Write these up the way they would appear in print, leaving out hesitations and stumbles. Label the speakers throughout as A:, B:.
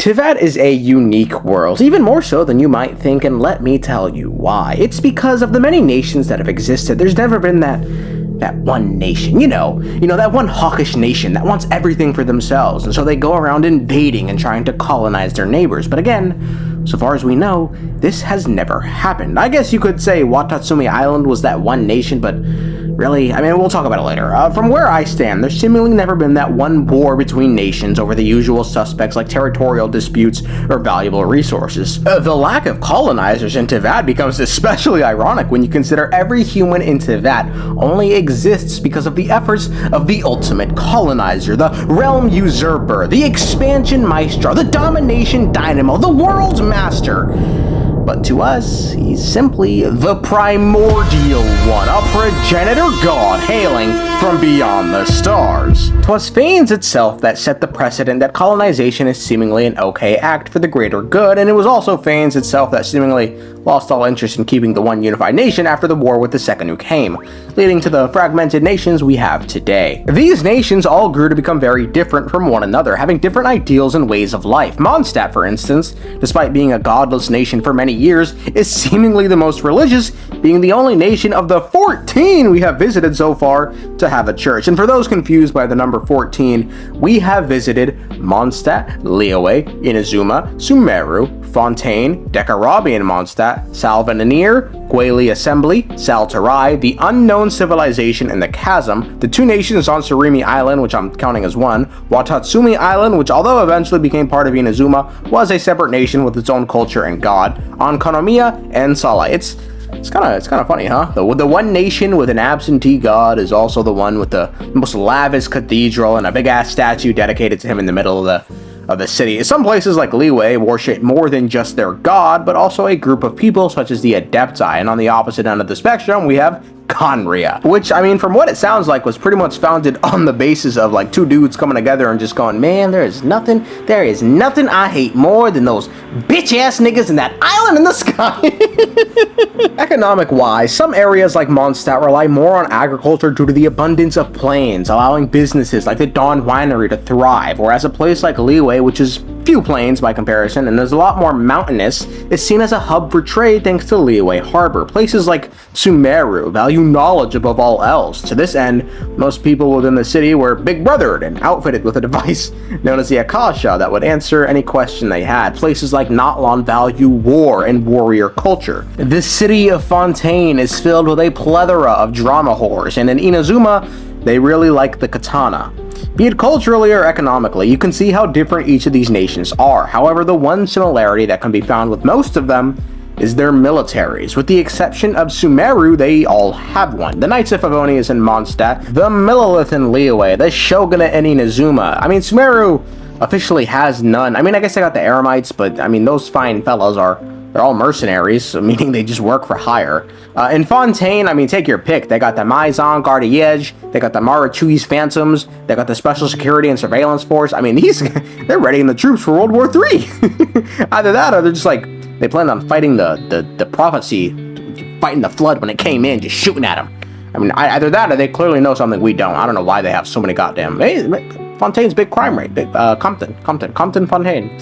A: Teyvat is a unique world, even more so than you might think, and let me tell you why. It's because of the many nations that have existed. There's never been that one nation, you know, that one hawkish nation that wants everything for themselves, and so they go around invading and trying to colonize their neighbors. But again, so far as we know, this has never happened. I guess you could say Watatsumi Island was that one nation, but really, I mean, we'll talk about it later. From where I stand, there's seemingly never been that one war between nations over the usual suspects like territorial disputes or valuable resources. The lack of colonizers in Teyvat becomes especially ironic when you consider every human in Teyvat only exists because of the efforts of the ultimate colonizer, the realm usurper, the expansion maestro, the domination dynamo, the world master. But to us, he's simply the primordial one, a progenitor god hailing from beyond the stars. 'Twas Phanes itself that set the precedent that colonization is seemingly an okay act for the greater good, and it was also Phanes itself that seemingly lost all interest in keeping the one unified nation after the war with the second who came, leading to the fragmented nations we have today. These nations all grew to become very different from one another, having different ideals and ways of life. Mondstadt, for instance, despite being a godless nation for many years, is seemingly the most religious, being the only nation of the 14 we have visited so far to have a church. And for those confused by the number 14, we have visited Mondstadt, Liyue, Inazuma, Sumeru, Fontaine, Dekarabi Mondstadt, Salvanir, Guili Assembly, Saltarai, the Unknown Civilization, and the Chasm, the two nations on Surimi Island, which I'm counting as one, Watatsumi Island, which although eventually became part of Inazuma, was a separate nation with its own culture and god, on Konomiya, and Sala. It's kind of funny, huh? The one nation with an absentee god is also the one with the most lavish cathedral and a big ass statue dedicated to him in the middle of the city. Some places like Liyue worship more than just their god, but also a group of people such as the Adepti, and on the opposite end of the spectrum we have Conria, which, I mean, from what it sounds like, was pretty much founded on the basis of like two dudes coming together and just going, man, there is nothing I hate more than those bitch ass niggas in that island in the sky. Economic wise, some areas like Mondstadt rely more on agriculture due to the abundance of plains, allowing businesses like the Dawn Winery to thrive, whereas a place like Liyue, which is few plains by comparison and is a lot more mountainous, is seen as a hub for trade thanks to Liyue Harbor. Places like Sumeru value knowledge above all else. To this end, most people within the city were big brothered and outfitted with a device known as the Akasha that would answer any question they had. Places like Natlan value war and warrior culture. The city of Fontaine is filled with a plethora of drama whores, and in Inazuma, they really like the katana. Be it culturally or economically, you can see how different each of these nations are. However, the one similarity that can be found with most of them is their militaries. With the exception of Sumeru, they all have one. The Knights of Favonius in Mondstadt, the Militaries in Liyue, the Shogunate in Inazuma. I mean, Sumeru officially has none. I mean, I guess they got the Eremites, but I mean, those fine fellas they're all mercenaries, meaning they just work for hire. In Fontaine, I mean, take your pick. They got the Maison Gardiege, they got the Marichui's Phantoms, they got the Special Security and Surveillance Force. I mean, they're readying the troops for World War III. Either that, or they're just like, they plan on fighting the prophecy, fighting the flood when it came in, just shooting at them. I mean, either that, or they clearly know something we don't. I don't know why they have so many goddamn... Fontaine's big crime rate. Compton Fontaine.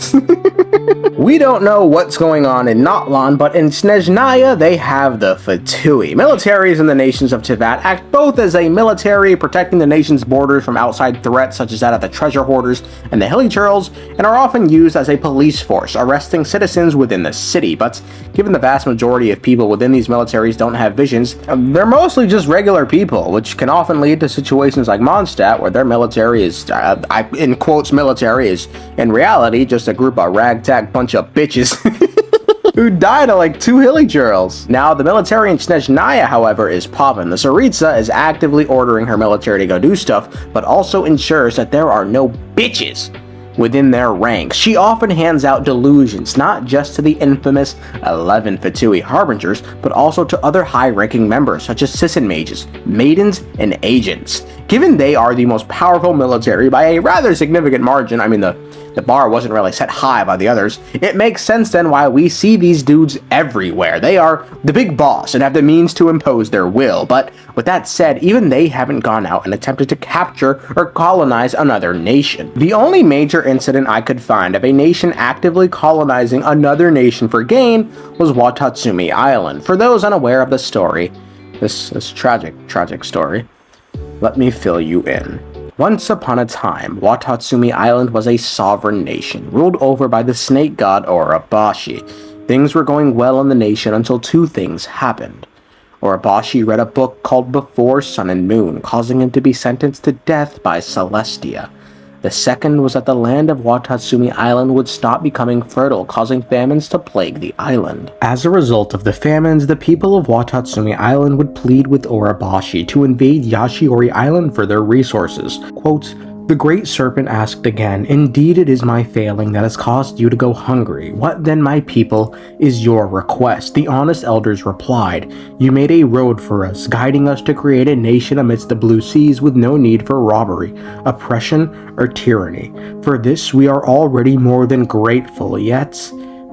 A: We don't know what's going on in Natlan, but in Snezhnaya, they have the Fatui. Militaries in the nations of Teyvat act both as a military protecting the nation's borders from outside threats such as that of the treasure hoarders and the hilly churls, and are often used as a police force, arresting citizens within the city. But given the vast majority of people within these militaries don't have visions, they're mostly just regular people, which can often lead to situations like Mondstadt, where their military is... in quotes military is in reality just a group of ragtag bunch of bitches who died of like 2 hilly churls. Now, the military in Snezhnaya, however, is poppin'. The Tsaritsa is actively ordering her military to go do stuff, but also ensures that there are no bitches within their ranks. She often hands out delusions, not just to the infamous 11 Fatui Harbingers, but also to other high-ranking members such as Sisson Mages, Maidens, and Agents. Given they are the most powerful military by a rather significant margin, I mean the the bar wasn't really set high by the others, it makes sense then why we see these dudes everywhere. They are the big boss and have the means to impose their will, but with that said, even they haven't gone out and attempted to capture or colonize another nation. The only major incident I could find of a nation actively colonizing another nation for gain was Watatsumi Island. For those unaware of the story, this tragic story, let me fill you in. Once upon a time, Watatsumi Island was a sovereign nation, ruled over by the snake god Orobashi. Things were going well in the nation until two things happened. Orobashi read a book called Before Sun and Moon, causing him to be sentenced to death by Celestia. The second was that the land of Watatsumi Island would stop becoming fertile, causing famines to plague the island. As a result of the famines, the people of Watatsumi Island would plead with Orobashi to invade Yashiori Island for their resources. Quote, "The great serpent asked again, 'Indeed it is my failing that has caused you to go hungry. What then, my people, is your request?' The honest elders replied, 'You made a road for us, guiding us to create a nation amidst the blue seas with no need for robbery, oppression, or tyranny. For this we are already more than grateful, yet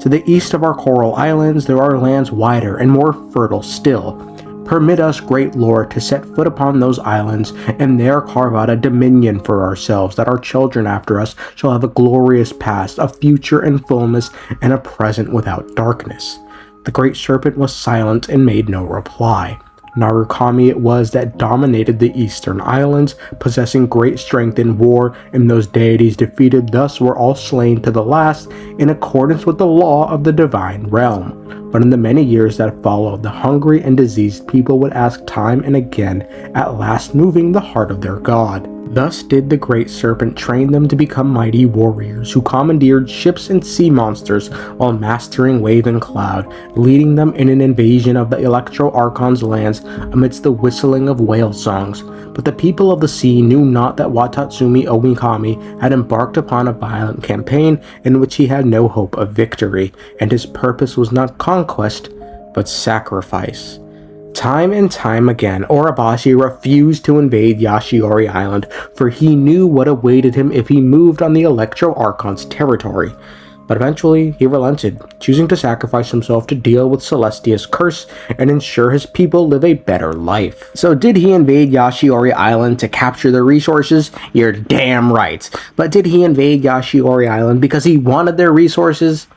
A: to the east of our coral islands there are lands wider and more fertile still. Permit us, great Lord, to set foot upon those islands, and there carve out a dominion for ourselves, that our children after us shall have a glorious past, a future in fullness, and a present without darkness.' The great serpent was silent and made no reply. Narukami it was that dominated the eastern islands, possessing great strength in war, and those deities defeated thus were all slain to the last, in accordance with the law of the divine realm. But in the many years that followed, the hungry and diseased people would ask time and again, at last moving the heart of their god. Thus did the great serpent train them to become mighty warriors, who commandeered ships and sea monsters while mastering wave and cloud, leading them in an invasion of the Electro Archon's lands amidst the whistling of whale songs. But the people of the sea knew not that Watatsumi Omikami had embarked upon a violent campaign in which he had no hope of victory, and his purpose was not conquest, but sacrifice. Time and time again, Orobashi refused to invade Yashiori Island, for he knew what awaited him if he moved on the Electro Archon's territory. But eventually, he relented, choosing to sacrifice himself to deal with Celestia's curse and ensure his people live a better life. So did he invade Yashiori Island to capture the resources? You're damn right. But did he invade Yashiori Island because he wanted their resources?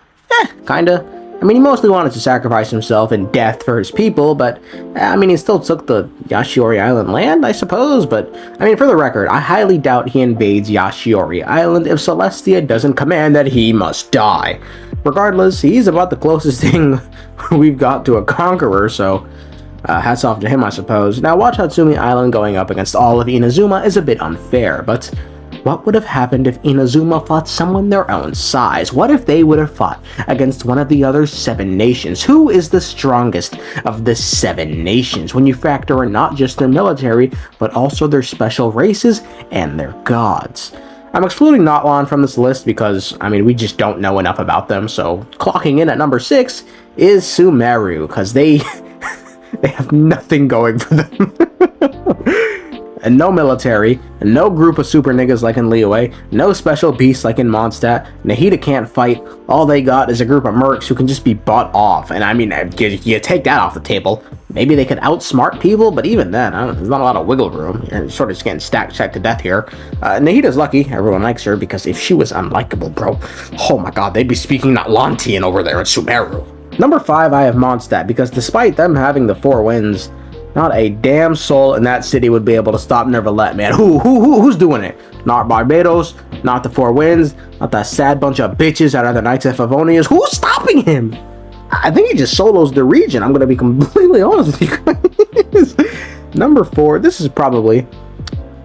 A: Kinda. I mean, he mostly wanted to sacrifice himself in death for his people, but, I mean, he still took the Yashiori Island land, I suppose, but, I mean, for the record, I highly doubt he invades Yashiori Island if Celestia doesn't command that he must die. Regardless, he's about the closest thing we've got to a conqueror, so hats off to him, I suppose. Now, Watatsumi Island going up against all of Inazuma is a bit unfair, but what would have happened if Inazuma fought someone their own size? What if they would have fought against one of the other 7 nations? Who is the strongest of the 7 nations when you factor in not just their military, but also their special races and their gods? I'm excluding Natlan from this list because, I mean, we just don't know enough about them, so clocking in at number 6 is Sumeru, because they have nothing going for them. And no military, and no group of super niggas like in Liyue, no special beasts like in Mondstadt. Nahida can't fight. All they got is a group of mercs who can just be bought off. And I mean, you take that off the table, maybe they could outsmart people, but even then, there's not a lot of wiggle room. You're sort of just getting stacked to death here. Nahida's lucky, everyone likes her, because if she was unlikable, bro, oh my god, they'd be speaking Natlantian over there in Sumeru. Number 5, I have Mondstadt, because despite them having the 4 wins, not a damn soul in that city would be able to stop Neuvillette, man. Who's doing it? Not Barbados, not the 4 Winds, not that sad bunch of bitches out of the Knights of Favonius. Who's stopping him? I think he just solos the region. I'm going to be completely honest with you guys. Number 4, this is probably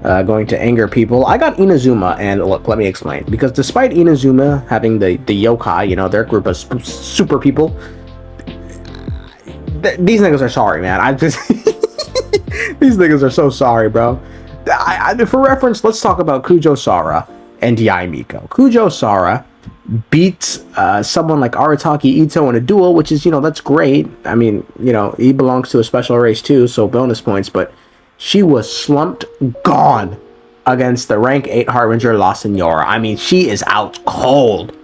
A: going to anger people. I got Inazuma, and look, let me explain. Because despite Inazuma having the yokai, you know, their group of super people, these niggas are sorry, man. These niggas are so sorry, bro. For reference, let's talk about Kujo Sara and Yaimiko. Kujo Sara beats someone like Arataki Ito in a duel, which is, you know, that's great. I mean, you know, he belongs to a special race too, so bonus points, but she was slumped, gone against the rank 8 Harbinger La Senora. I mean, she is out cold.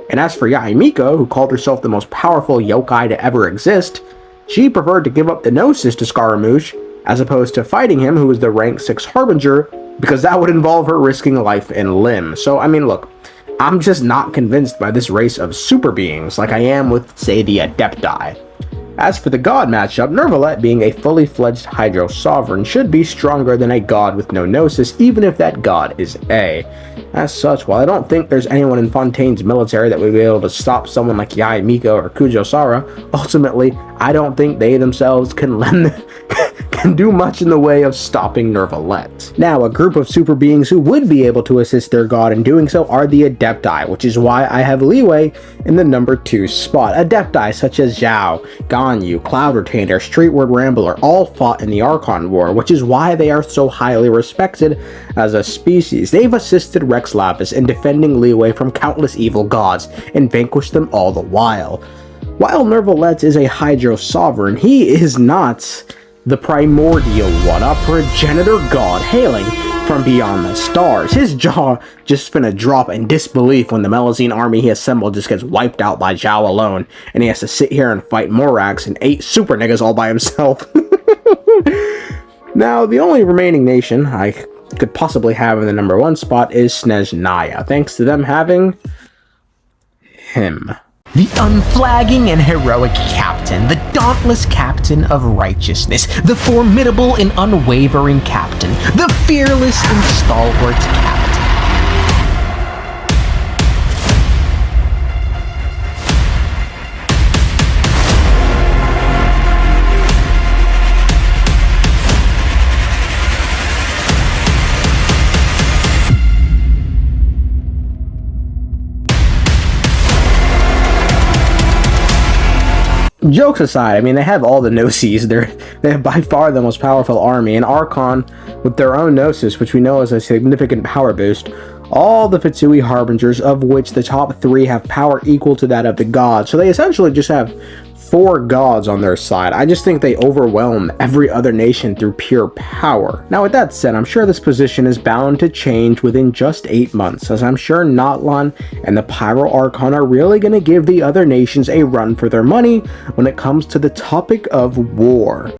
A: And as for Yae Miko, who called herself the most powerful yokai to ever exist, she preferred to give up the Gnosis to Scaramouche, as opposed to fighting him, who was the rank 6 Harbinger, because that would involve her risking life and limb. So, I mean, look, I'm just not convinced by this race of super beings like I am with, say, the Adepti. As for the god matchup, Neuvillette, being a fully fledged Hydro Sovereign, should be stronger than a god with no Gnosis, even if that god is A. As such, while I don't think there's anyone in Fontaine's military that would be able to stop someone like Yae Miko or Kujo Sara, ultimately, I don't think they themselves can do much in the way of stopping Neuvillette. Now, a group of super beings who would be able to assist their god in doing so are the Adepti, which is why I have leeway in the number 2 spot. Adepti such as Xiao, Ganyu, Cloud Retainer, Streetward Rambler all fought in the Archon War, which is why they are so highly respected as a species. They've assisted Rex Lapis in defending Liyue from countless evil gods and vanquished them all the while. While Neuvillette is a Hydro Sovereign, he is not the primordial one, a progenitor god hailing from beyond the stars. His jaw just finna drop in disbelief when the Melusine army he assembled just gets wiped out by Xiao alone, and he has to sit here and fight Morax and 8 super niggas all by himself. Now, the only remaining nation I could possibly have in the number 1 spot is Snezhnaya, thanks to them having him. The unflagging and heroic captain, the dauntless captain of righteousness, the formidable and unwavering captain, the fearless and stalwart captain. Jokes aside, I mean, they have all the Gnosis. They have by far the most powerful army, and Archon, with their own Gnosis, which we know is a significant power boost, all the Fitsui Harbingers, of which the top 3 have power equal to that of the gods, so they essentially just have 4 gods on their side. I just think they overwhelm every other nation through pure power. Now, with that said, I'm sure this position is bound to change within just 8 months, as I'm sure Natlan and the Pyro Archon are really going to give the other nations a run for their money when it comes to the topic of war.